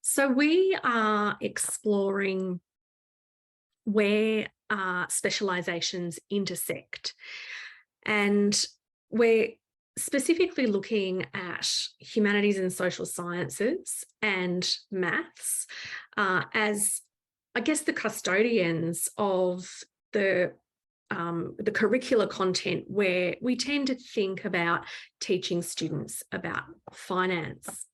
So we are exploring where specialisations intersect, and we're specifically looking at humanities and social sciences and maths as, I guess, the custodians of the curricular content, where we tend to think about teaching students about finance.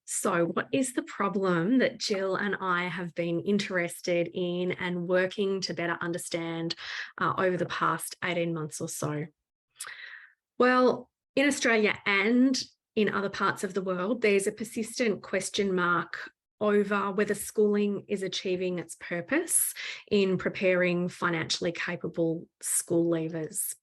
So what is the problem that Jill and I have been interested in and working to better understand over the past 18 months or so? Well, in Australia and in other parts of the world, there's a persistent question mark over whether schooling is achieving its purpose in preparing financially capable school leavers.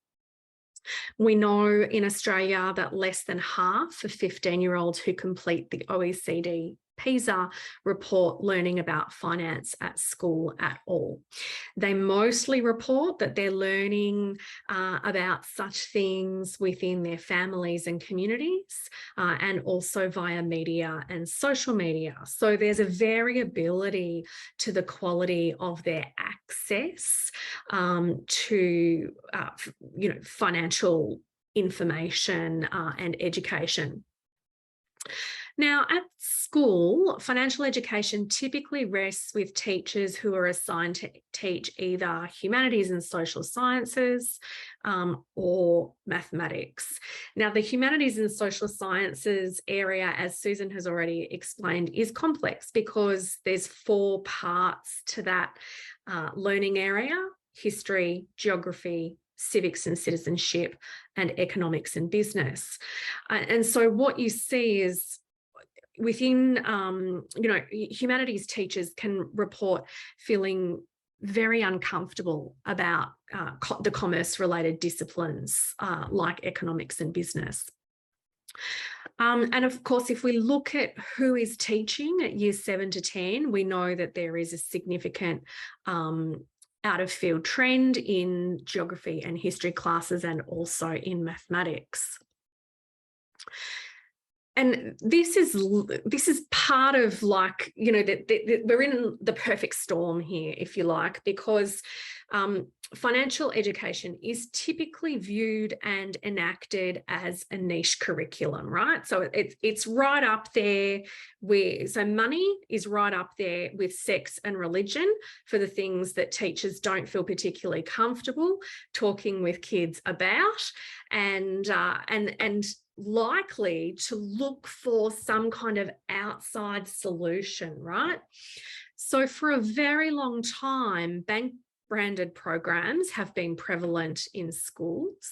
We know in Australia that less than half of 15-year-olds who complete the OECD PISA report learning about finance at school at all. They mostly report that they're learning about such things within their families and communities, and also via media and social media. So there's a variability to the quality of their access to financial information and education. Now, at school, financial education typically rests with teachers who are assigned to teach either humanities and social sciences or mathematics. Now, the humanities and social sciences area, as Susan has already explained, is complex because there's 4 parts to that learning area: history, geography, civics and citizenship, and economics and business. And so what you see is within, humanities teachers can report feeling very uncomfortable about the commerce-related disciplines like economics and business. And of course, if we look at who is teaching at years 7 to 10, we know that there is a significant out-of-field trend in geography and history classes, and also in mathematics. And this is part of, like, we're in the perfect storm here, if you like, because financial education is typically viewed and enacted as a niche curriculum, right? So it's right up there so money is right up there with sex and religion for the things that teachers don't feel particularly comfortable talking with kids about, and likely to look for some kind of outside solution, right? So for a very long time, bank-branded programs have been prevalent in schools.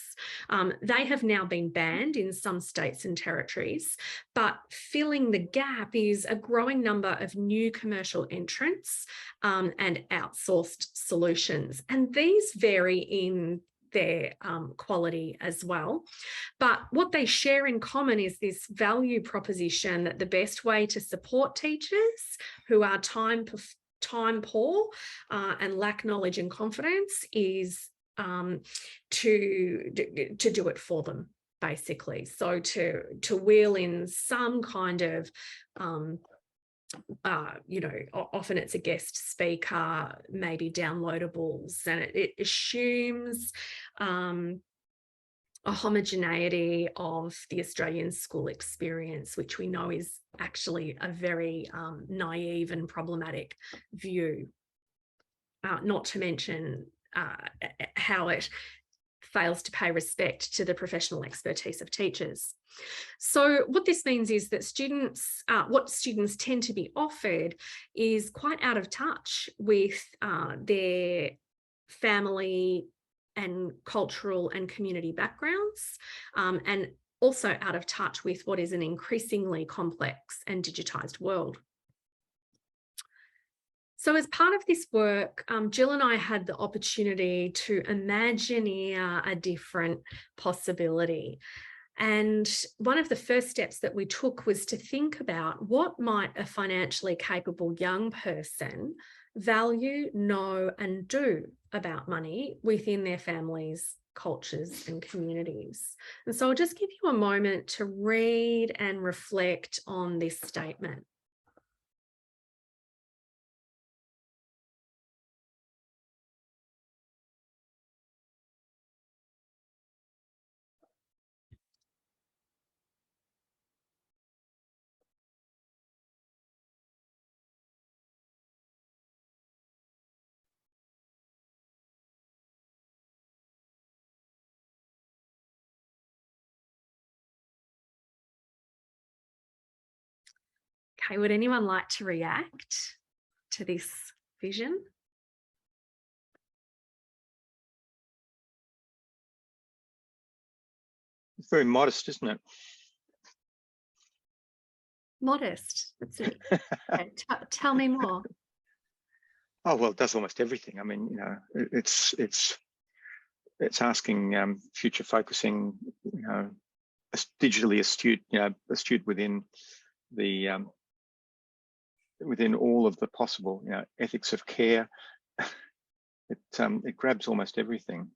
They have now been banned in some states and territories, but filling the gap is a growing number of new commercial entrants and outsourced solutions. And these vary in their quality as well. But what they share in common is this value proposition that the best way to support teachers who are time poor and lack knowledge and confidence is to do it for them, basically. So to wheel in some kind of often it's a guest speaker, maybe downloadables, and it assumes a homogeneity of the Australian school experience, which we know is actually a very naive and problematic view, not to mention how it fails to pay respect to the professional expertise of teachers. So what this means is that what students tend to be offered is quite out of touch with their family and cultural and community backgrounds, and also out of touch with what is an increasingly complex and digitised world. So as part of this work, Jill and I had the opportunity to imagineer a different possibility. And one of the first steps that we took was to think about what might a financially capable young person value, know, and do about money within their families cultures and communities. And so I'll just give you a moment to read and reflect on this statement. Okay, would anyone like to react to this vision? It's very modest, isn't it? Modest. That's it. Okay, tell me more. Oh, well, it does almost everything. I mean, it's asking future focusing, digitally astute, astute within the within all of the possible, ethics of care. It grabs almost everything.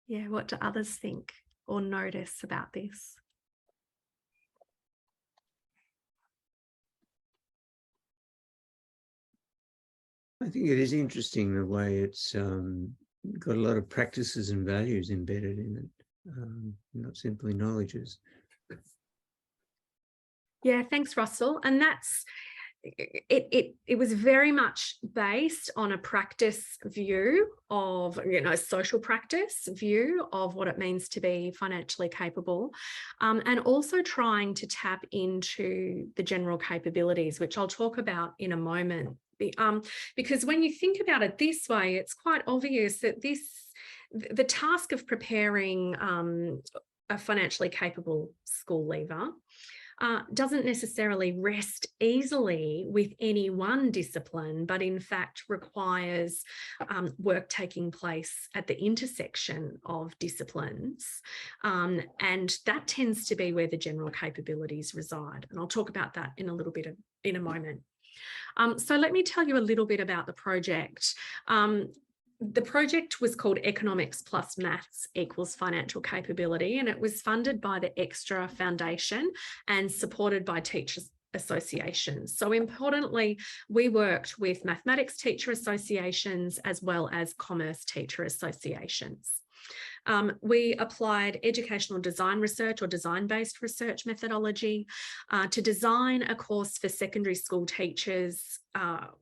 Yeah, what do others think or notice about this? I think it is interesting the way it's got a lot of practices and values embedded in it, not simply knowledges. Yeah, thanks, Russell. And that's it was very much based on a practice view of, social practice view of what it means to be financially capable, and also trying to tap into the general capabilities, which I'll talk about in a moment. Because when you think about it this way, it's quite obvious that the task of preparing a financially capable school leaver doesn't necessarily rest easily with any one discipline, but in fact requires work taking place at the intersection of disciplines. And that tends to be where the general capabilities reside. And I'll talk about that in a moment. So let me tell you a little bit about the project. The project was called Economics plus Maths equals Financial Capability, and it was funded by the Extra Foundation and supported by teachers' associations. So importantly, we worked with mathematics teacher associations as well as commerce teacher associations. We applied educational design research or design-based research methodology to design a course for secondary school teachers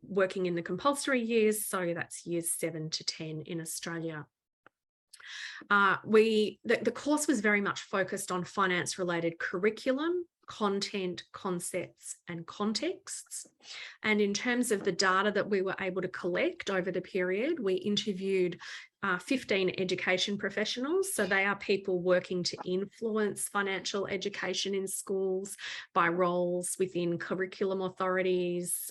working in the compulsory years, so that's years 7 to 10 in Australia. The course was very much focused on finance-related curriculum, content, concepts, and contexts. And in terms of the data that we were able to collect over the period, we interviewed 15 education professionals. So they are people working to influence financial education in schools by roles within curriculum authorities.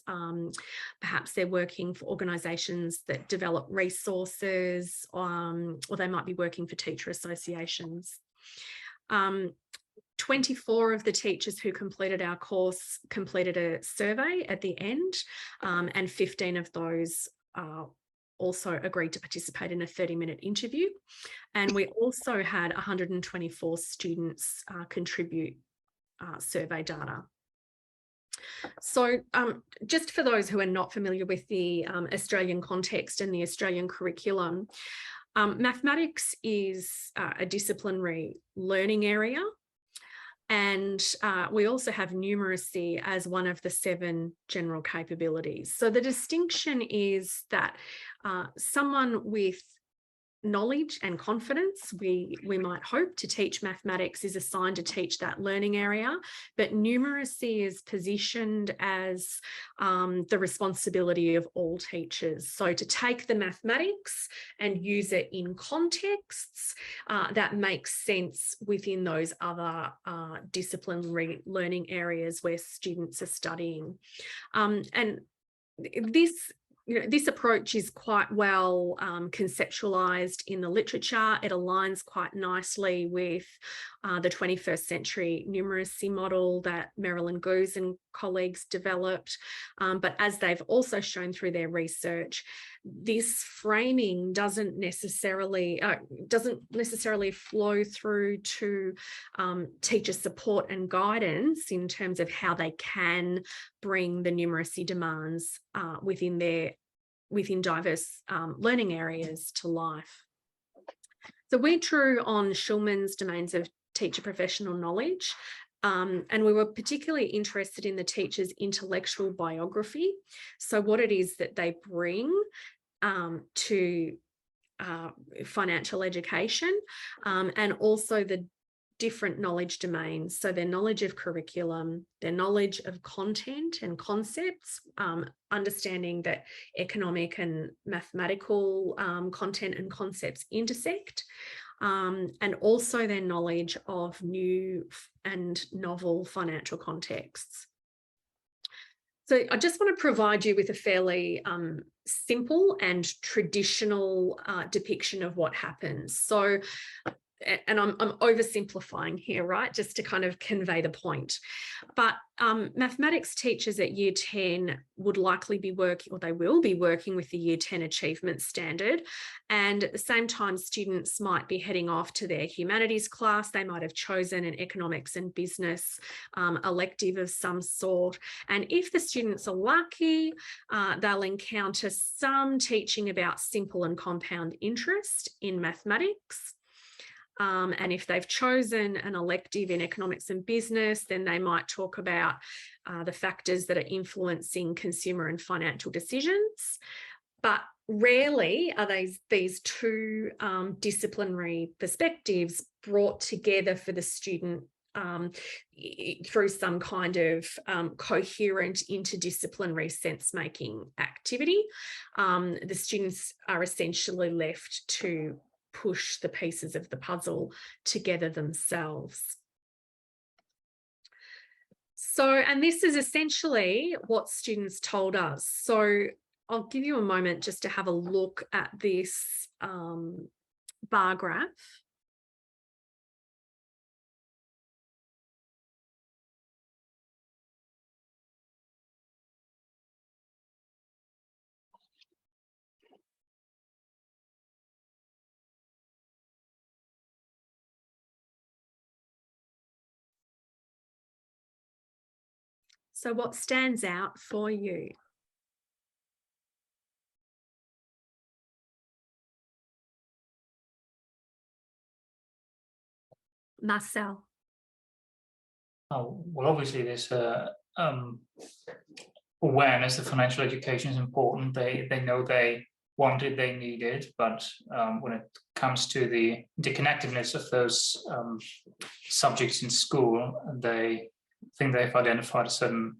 Perhaps they're working for organisations that develop resources, or they might be working for teacher associations. 24 of the teachers who completed our course completed a survey at the end, and 15 of those also agreed to participate in a 30-minute interview. And we also had 124 students contribute survey data. So just for those who are not familiar with the Australian context and the Australian curriculum, mathematics is a disciplinary learning area. And we also have numeracy as one of the 7 general capabilities. So the distinction is that someone with knowledge and confidence, we might hope to teach mathematics, is assigned to teach that learning area, but numeracy is positioned as the responsibility of all teachers. So to take the mathematics and use it in contexts that makes sense within those other disciplinary learning areas where students are studying. And this approach is quite well conceptualised in the literature. It aligns quite nicely with the 21st century numeracy model that Marilyn Goose and colleagues developed. But as they've also shown through their research, this framing doesn't necessarily flow through to teacher support and guidance in terms of how they can bring the numeracy demands within diverse learning areas to life. So we drew on Schulman's domains of teacher professional knowledge, and we were particularly interested in the teacher's intellectual biography. So what it is that they bring to financial education, and also the different knowledge domains. So their knowledge of curriculum, their knowledge of content and concepts, understanding that economic and mathematical content and concepts intersect, and also their knowledge of new and novel financial contexts. So I just want to provide you with a fairly simple and traditional depiction of what happens. So, and I'm oversimplifying here, right, just to kind of convey the point. But mathematics teachers at Year 10 would likely be working, or they will be working with the Year 10 achievement standard. And at the same time, students might be heading off to their humanities class. They might have chosen an economics and business elective of some sort. And if the students are lucky, they'll encounter some teaching about simple and compound interest in mathematics. And if they've chosen an elective in economics and business, then they might talk about the factors that are influencing consumer and financial decisions. But rarely are these two disciplinary perspectives brought together for the student through some kind of coherent interdisciplinary sense-making activity. The students are essentially left to push the pieces of the puzzle together themselves. So, and this is essentially what students told us. So I'll give you a moment just to have a look at this bar graph. So what stands out for you? Marcel. Oh, well, obviously there's awareness that financial education is important. They know they want it, they need it, but when it comes to the interconnectedness of those subjects in school, they think they've identified a certain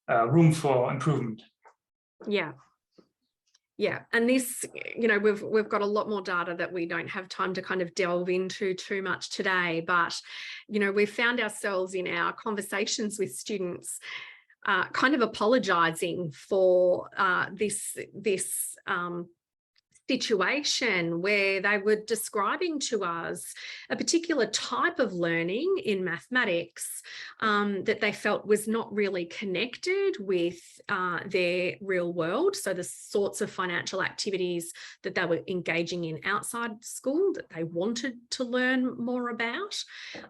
room for improvement. Yeah. Yeah, and this, you know, we've got a lot more data that we don't have time to kind of delve into too much today, but, you know, we found ourselves in our conversations with students kind of apologising for this situation where they were describing to us a particular type of learning in mathematics that they felt was not really connected with their real world. So the sorts of financial activities that they were engaging in outside school that they wanted to learn more about,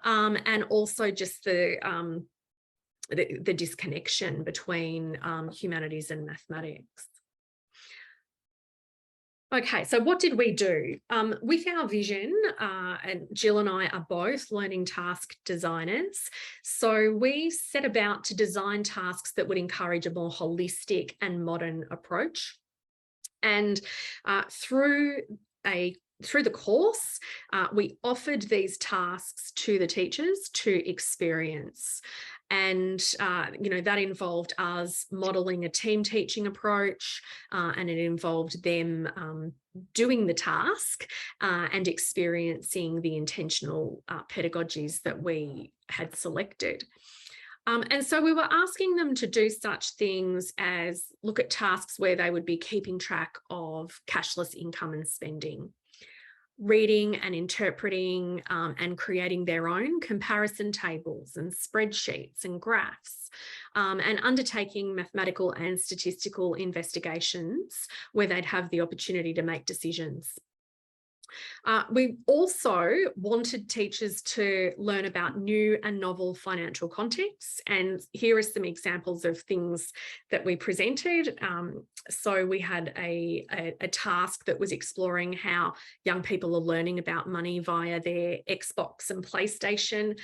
and also just the disconnection between humanities and mathematics. Okay, so what did we do? With our vision, and Jill and I are both learning task designers, so we set about to design tasks that would encourage a more holistic and modern approach. And through the course, we offered these tasks to the teachers to experience. And, you know, that involved us modelling a team teaching approach, and it involved them doing the task and experiencing the intentional pedagogies that we had selected. And so we were asking them to do such things as look at tasks where they would be keeping track of cashless income and spending, reading and interpreting and creating their own comparison tables and spreadsheets and graphs, and undertaking mathematical and statistical investigations where they'd have the opportunity to make decisions. We also wanted teachers to learn about new and novel financial contexts, and here are some examples of things that we presented. So we had a task that was exploring how young people are learning about money via their Xbox and PlayStation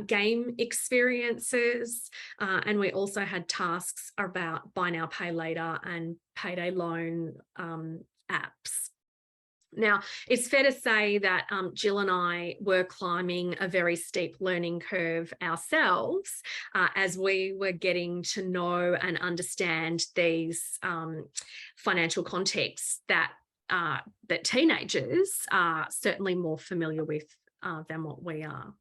game experiences, and we also had tasks about buy now, pay later and payday loan apps. Now, it's fair to say that Jill and I were climbing a very steep learning curve ourselves as we were getting to know and understand these financial contexts that teenagers are certainly more familiar with than what we are.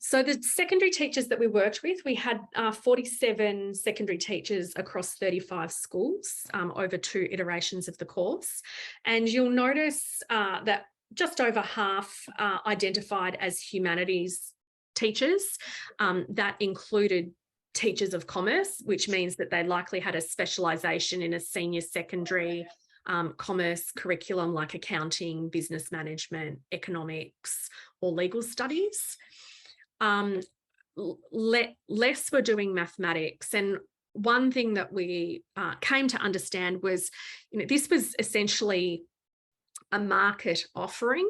So the secondary teachers that we worked with, we had 47 secondary teachers across 35 schools over 2 iterations of the course. And you'll notice that just over half identified as humanities teachers. That included teachers of commerce, which means that they likely had a specialisation in a senior secondary commerce curriculum like accounting, business management, economics, or legal studies. Less were doing mathematics, and one thing that we came to understand was, this was essentially a market offering.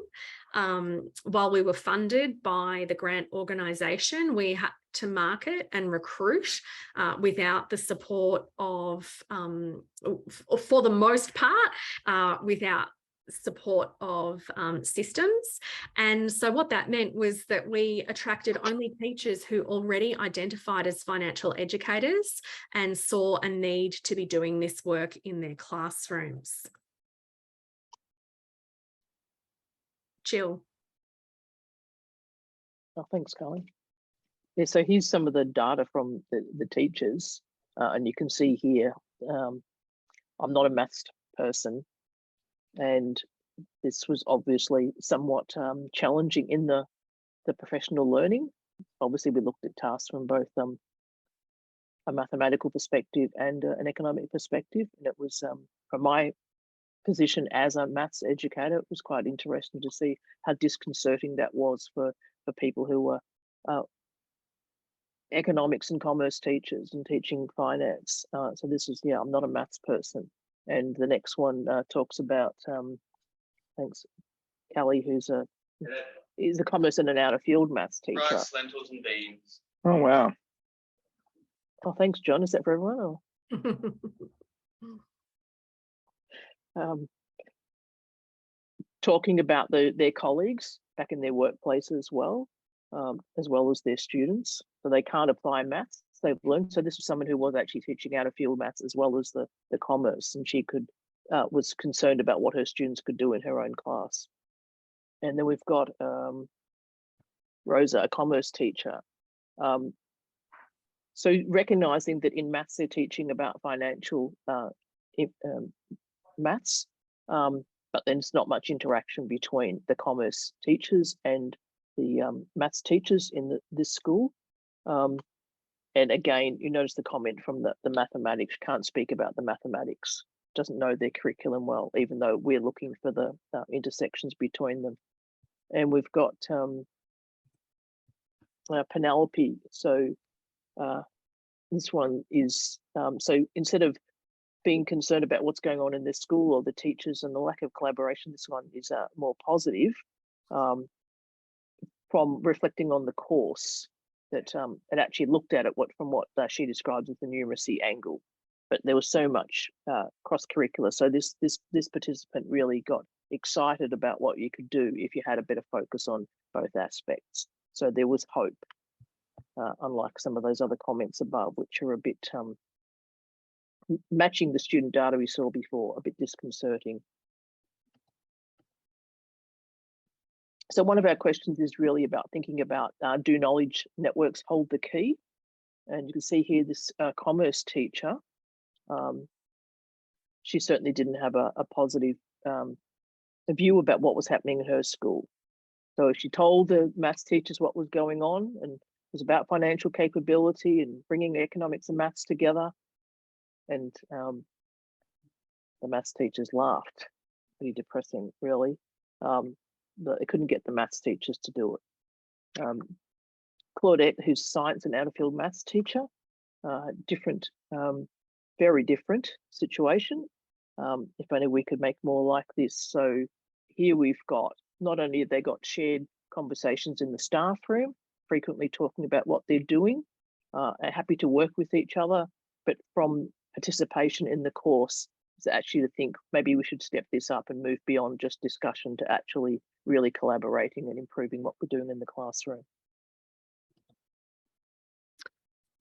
While we were funded by the grant organisation, we had to market and recruit without the support of, for the most part, without support of systems. And so what that meant was that we attracted only teachers who already identified as financial educators and saw a need to be doing this work in their classrooms. Jill. Oh, thanks, Carly. Yeah, so here's some of the data from the teachers, and you can see here, I'm not a maths person, and this was obviously somewhat challenging in the professional learning. Obviously, we looked at tasks from both a mathematical perspective and an economic perspective, and it was from my position as a maths educator, it was quite interesting to see how disconcerting that was for people who were economics and commerce teachers and teaching finance. So this is, yeah, I'm not a maths person. And the next one talks about, thanks, Kelly, who's is a commerce and an out of field maths teacher. Rice, lentils, and beans. Oh, wow. Oh, thanks, John. Is that for everyone? Or? Talking about their colleagues back in their workplace as well as their students. So they can't apply maths they've learned. So this was someone who was actually teaching out of field maths as well as the commerce, and she was concerned about what her students could do in her own class. And then we've got Rosa, a commerce teacher. So recognizing that in maths they're teaching about financial maths, but then it's not much interaction between the commerce teachers and the maths teachers in this school. And again, you notice the comment from the mathematics, can't speak about the mathematics, doesn't know their curriculum well, even though we're looking for the intersections between them. And we've got Penelope. So this one is, so instead of being concerned about what's going on in the school or the teachers and the lack of collaboration, this one is more positive from reflecting on the course, that it actually looked at it from what she describes as the numeracy angle. But there was so much cross-curricular. So this participant really got excited about what you could do if you had a better focus on both aspects. So there was hope, unlike some of those other comments above, which are a bit matching the student data we saw before, a bit disconcerting. So one of our questions is really about thinking about, do knowledge networks hold the key? And you can see here this commerce teacher she certainly didn't have a positive view about what was happening in her school. So she told the maths teachers what was going on, and it was about financial capability and bringing economics and maths together. And the maths teachers laughed. Pretty depressing, really. They couldn't get the maths teachers to do it. Claudette, who's science and out-of-field maths teacher, different, very different situation. If only we could make more like this. So here we've got, not only have they got shared conversations in the staff room, frequently talking about what they're doing, are happy to work with each other, but from participation in the course is actually to think maybe we should step this up and move beyond just discussion to actually really collaborating and improving what we're doing in the classroom.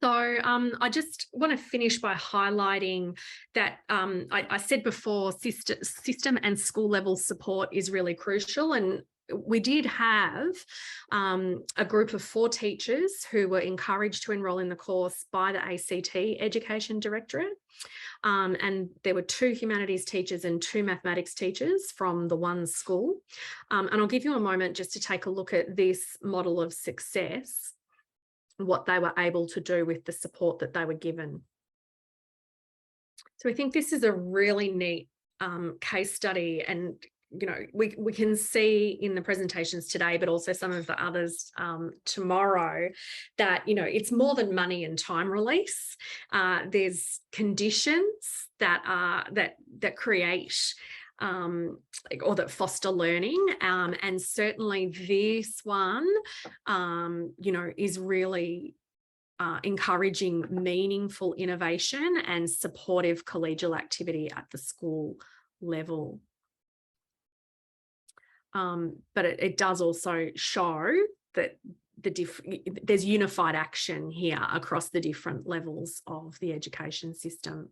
So I just want to finish by highlighting that I said before, system and school level support is really crucial. And we did have a group of 4 teachers who were encouraged to enrol in the course by the ACT Education Directorate. And there were 2 humanities teachers and 2 mathematics teachers from the one school. And I'll give you a moment just to take a look at this model of success, what they were able to do with the support that they were given. So I think this is a really neat case study, and you know, we can see in the presentations today, but also some of the others tomorrow, that you know, it's more than money and time release. There's conditions that are that create or that foster learning, and certainly this one, you know, is really encouraging meaningful innovation and supportive collegial activity at the school level. But it does also show that there's unified action here across the different levels of the education system.